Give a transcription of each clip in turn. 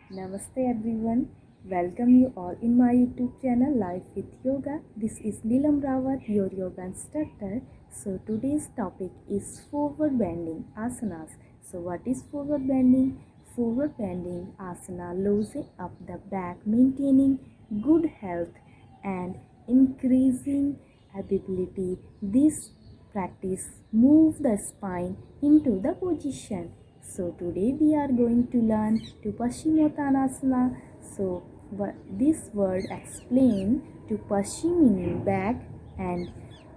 Namaste everyone. Welcome you all in my YouTube channel Life with Yoga. This is Neelam Rawat, your yoga instructor. So today's topic is forward bending asanas. So what is forward bending? Forward bending asana loosening up the back, maintaining good health and increasing ability. This practice move the spine into the position. So today we are going to learn to Paschimottanasana. So this word explain to Paschim meaning back and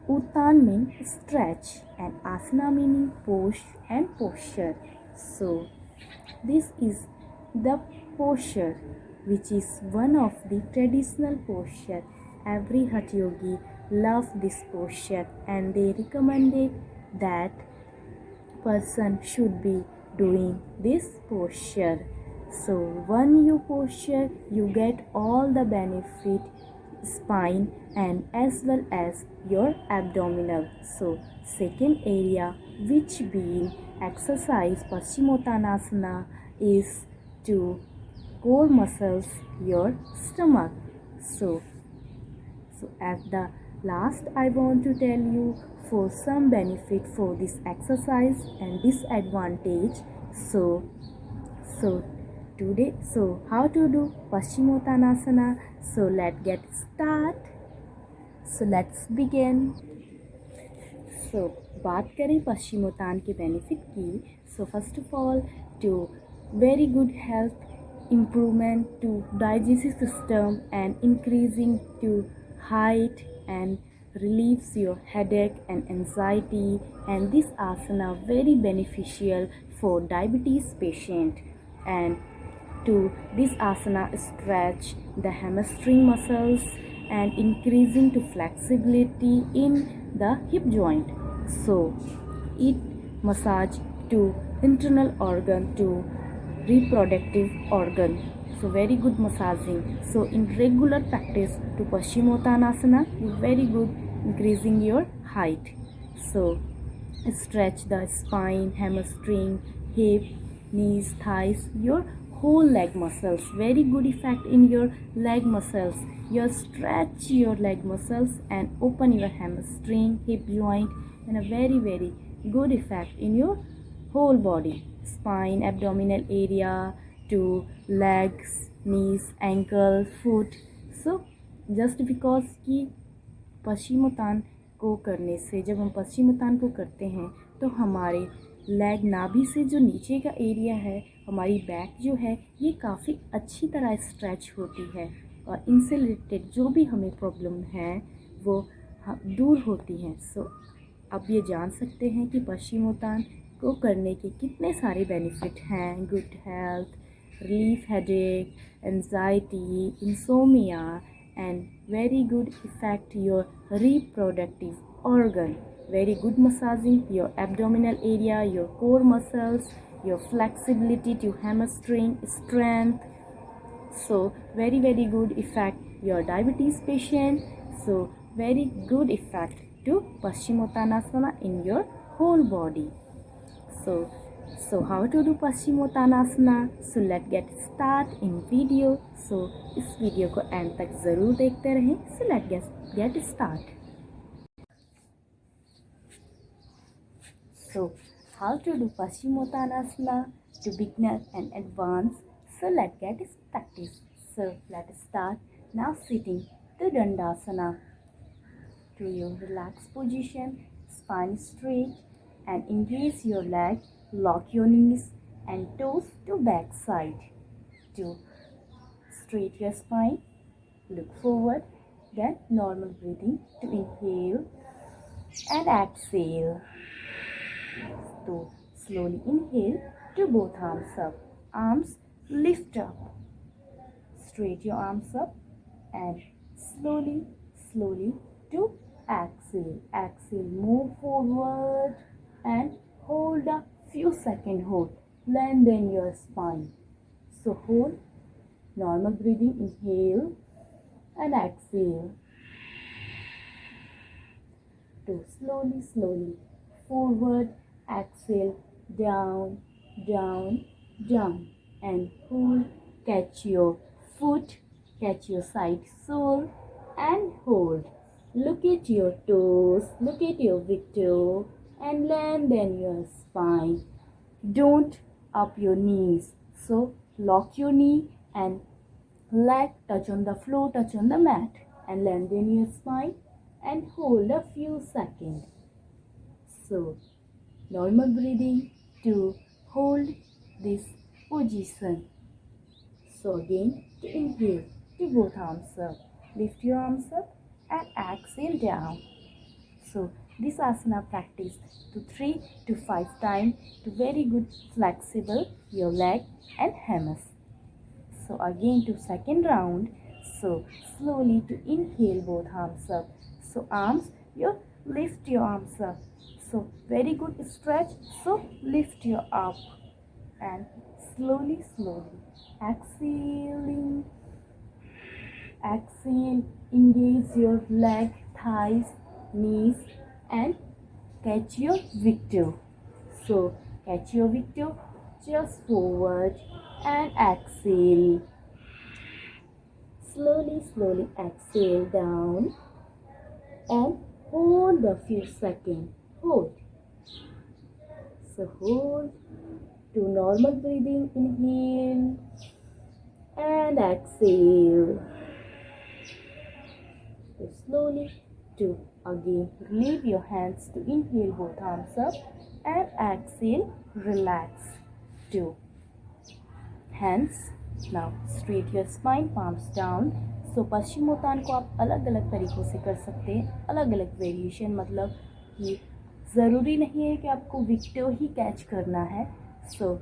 Uttan meaning stretch and Asana meaning pose and posture. So this is the posture which is one of the traditional posture. Every Hatha yogi love this posture and they recommended that person should be doing this posture. So when you posture, you get all the benefit spine and as well as your abdominal. So second area which being exercise Paschimottanasana is to core muscles your stomach. So at the last I want to tell you for some benefit for this exercise and disadvantage. So today how to do Paschimottanasana. So let's get start. So let's begin. So बात करें पश्चिमोत्तान के benefit की. So first of all, to very good health, improvement to digestive system and increasing to height and relieves your headache and anxiety, and this asana very beneficial for diabetes patient. And to this asana stretch the hamstring muscles and increasing to flexibility in the hip joint. So it massage to internal organ to reproductive organ. So very good massaging. So in regular practice to Paschimottanasana is very good increasing your height. So stretch the spine, hamstring, hip, knees, thighs, your whole leg muscles. Very good effect in your leg muscles. You stretch your leg muscles and open your hamstring, hip joint, and a very good effect in your whole body. Spine, abdominal area to legs, knees, ankle, foot. So just because कि पश्चिमोत्तान को करने से जब हम पश्चिमोत्तान को करते हैं तो हमारे लेग नाभि से जो नीचे का एरिया है, हमारी बैक जो है, ये काफ़ी अच्छी तरह स्ट्रेच होती है और इनसे रिलेटेड जो भी हमें प्रॉब्लम है वो दूर होती हैं. सो अब ये जान सकते हैं कि पश्चिमोत्तान को करने के कितने सारे बेनिफिट हैं. Good health, relief headache, anxiety, insomnia, and very good effect your reproductive organ. Very good massaging your abdominal area, your core muscles, your flexibility to hamstring, strength. So very good effect your diabetes patient. So very good effect to Paschimottanasana in your whole body. So how to do Paschimottanasana? So let's get start in video. So इस video को and तक ज़रूर देखते रहें. So let's get start. So how to do Paschimottanasana to beginner and advanced? So let's get practice. So let's start. Now sitting to Dandasana. To your relaxed position, spine straight and engage your leg, lock your knees and toes to back side. To straight your spine, look forward, then normal breathing to inhale and exhale. So slowly inhale to both arms up, arms lift up, straight your arms up and slowly to exhale, move forward and hold a few seconds, hold, lengthen your spine. So hold, normal breathing, inhale and exhale. To slowly forward, exhale, down and hold Catch your foot, catch your side sole and hold. Look at your toes, look at your big toe and land on your spine. Don't up your knees. So lock your knee and leg touch on the floor, touch on the mat and land on your spine and hold a few seconds. So normal breathing to hold this position. So again, to inhale, to both arms up. Lift your arms up and exhale down. So this asana practice to 3 to 5 times to very good flexible your leg and hammies. So again to second round. So slowly to inhale both arms up. So arms, you lift your arms up. So very good stretch. So lift your up and slowly exhaling. Exhale, engage your leg, thighs, knees and catch your victor. So catch your victor, just forward and exhale. Slowly exhale down and hold a few seconds. Hold. So hold to normal breathing. Inhale and exhale. So slowly to again leave your hands to inhale both arms up and exhale relax to hands. Now straight your spine, palms down. So Paschimottan को आप अलग अलग तरीक़ों से कर सकते हैं, अलग अलग वेरिएशन, मतलब कि ज़रूरी नहीं है कि आपको विक्टो ही कैच करना है. सो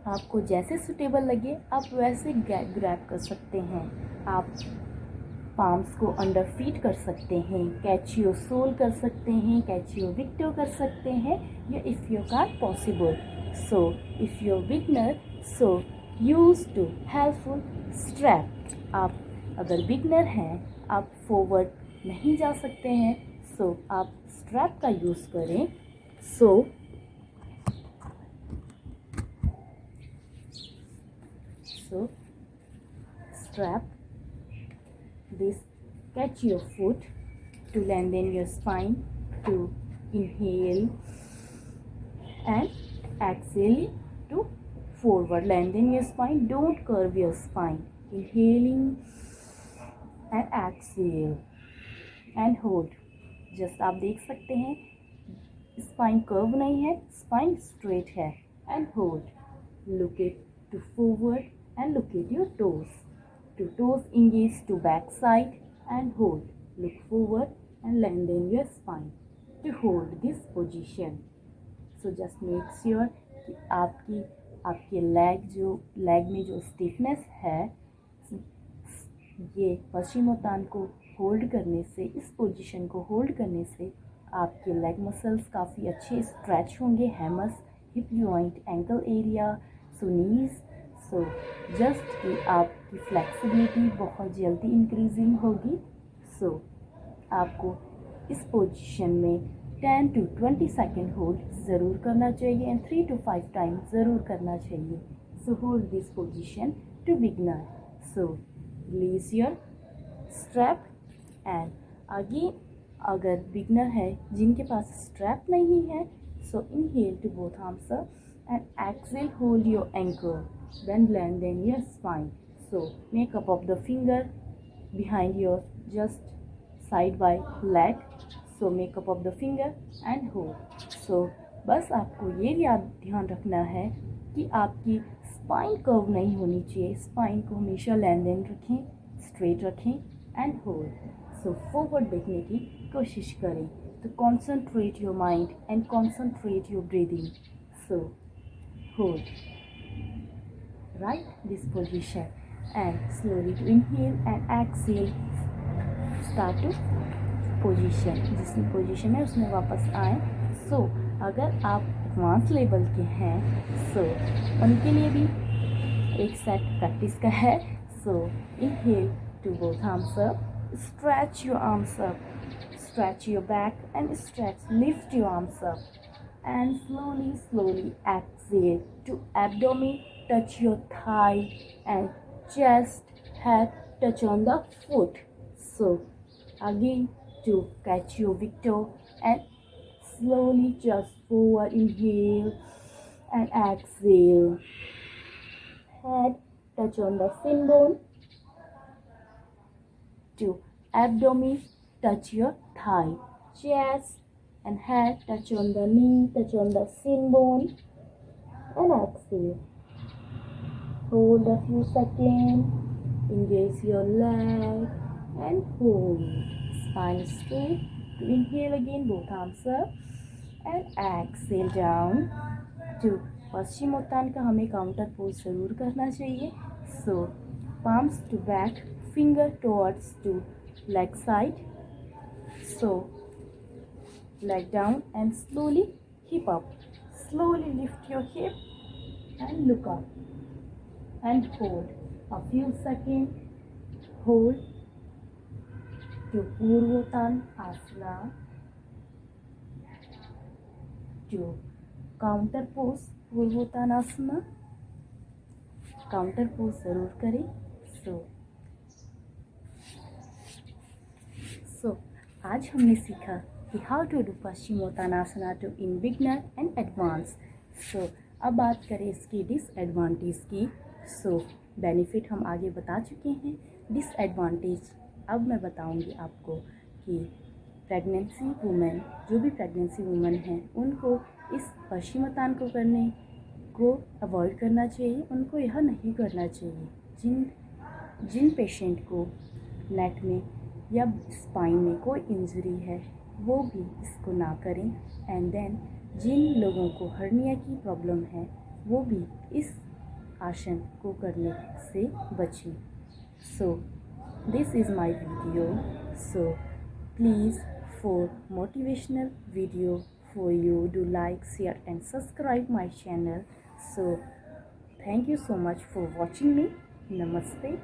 आपको जैसे सूटेबल लगे आप वैसे ग्रैब कर सकते हैं. आप पाम्स को अंडर फीट कर सकते हैं, कैच योर सोल कर सकते हैं, कैच योर विक्टो कर सकते हैं, या if you can possible. So if you beginner, so use to helpful strap. आप अगर बिगनर हैं, आप फॉरवर्ड नहीं जा सकते हैं, सो आप स्ट्रैप का यूज़ करें. सो strap this, catch your foot to lengthen your spine, to inhale and exhale to forward, lengthen your spine, don't curve your spine. Inhaling and exhale and hold. Just आप देख सकते हैं स्पाइन कर्व नहीं है, spine straight है. And hold. Look it to forward and look at your toes. To toes engage to back side and hold. Look forward and lengthen your spine to hold this position. So just make sure कि आपके leg में जो stiffness है, ये पश्चिमोत्तान को hold करने से, इस पोजीशन को होल्ड करने से आपके लेग मसल्स काफ़ी अच्छे स्ट्रेच होंगे. हैमस, हिप जॉइंट, एंकल एरिया, सो नीज. सो जस्ट कि आपकी फ्लेक्सिबिलिटी बहुत जल्दी इंक्रीजिंग होगी. सो आपको इस पोजीशन में 10 to 20 सेकेंड होल्ड ज़रूर करना चाहिए एंड 3 to 5 टाइम ज़रूर करना चाहिए. So hold this position to beginner. So release your strap and again अगर बिगनर है जिनके पास स्ट्रैप नहीं है, so inhale to both arms and exhale, hold your ankle, then lengthen your spine. So make up of the finger behind your just side by leg. So make up of the finger and hold. So बस आपको ये ध्यान रखना है कि आपकी spine curve नहीं होनी चाहिए. स्पाइन को हमेशा लेंथन रखें, स्ट्रेट रखें एंड होल्ड. सो फॉरवर्ड देखने की कोशिश करें. तो concentrate your mind and concentrate your breathing. So hold right this position and slowly to inhale and exhale start to position. जिस पोजीशन है उसमें वापस आए. सो अगर आप एडवांस लेवल के हैं, सो उनके लिए भी एक सेट प्रैक्टिस का है. So inhale to both arms up, stretch your arms up, stretch your back and stretch, lift your arms up and slowly exhale to abdomen, touch your thigh and chest, head touch on the foot. So again to catch your victor and slowly just forward, inhale and exhale. Head touch on the shin bone to abdomen, touch your thigh. Chest and head touch on the knee, touch on the shin bone and exhale. Hold a few seconds, engage your leg and hold. Spine straight. To inhale again, both arms up and exhale down. To Paschimottan का हमें counter pose जरूर करना चाहिए. So palms to back, finger towards to leg side. So leg down and slowly hip up. Slowly lift your hip and look up and hold a few seconds. Hold to Purvottan Asana, to counter pose Purvottanasana. Counter pose जरूर करें. So आज हमने सीखा कि how to do Paschimottanasana to in beginner and advance. So अब बात करें इसकी डिसएडवांटेज की. सो बेनिफिट हम आगे बता चुके हैं. डिसएडवांटेज अब मैं बताऊंगी आपको कि प्रेगनेंसी वुमेन, जो भी प्रेगनेंसी वुमेन हैं, उनको इस पश्चिमोत्तान को करने को अवॉइड करना चाहिए. उनको यह नहीं करना चाहिए. जिन पेशेंट को नेक में या स्पाइन में कोई इंजरी है वो भी इसको ना करें. एंड देन जिन लोगों को हर्निया की प्रॉब्लम है वो भी इस आसन को करने से बचें. So this is my video. So please for motivational video for you, do like, share and subscribe my channel. So thank you so much for watching me. Namaste.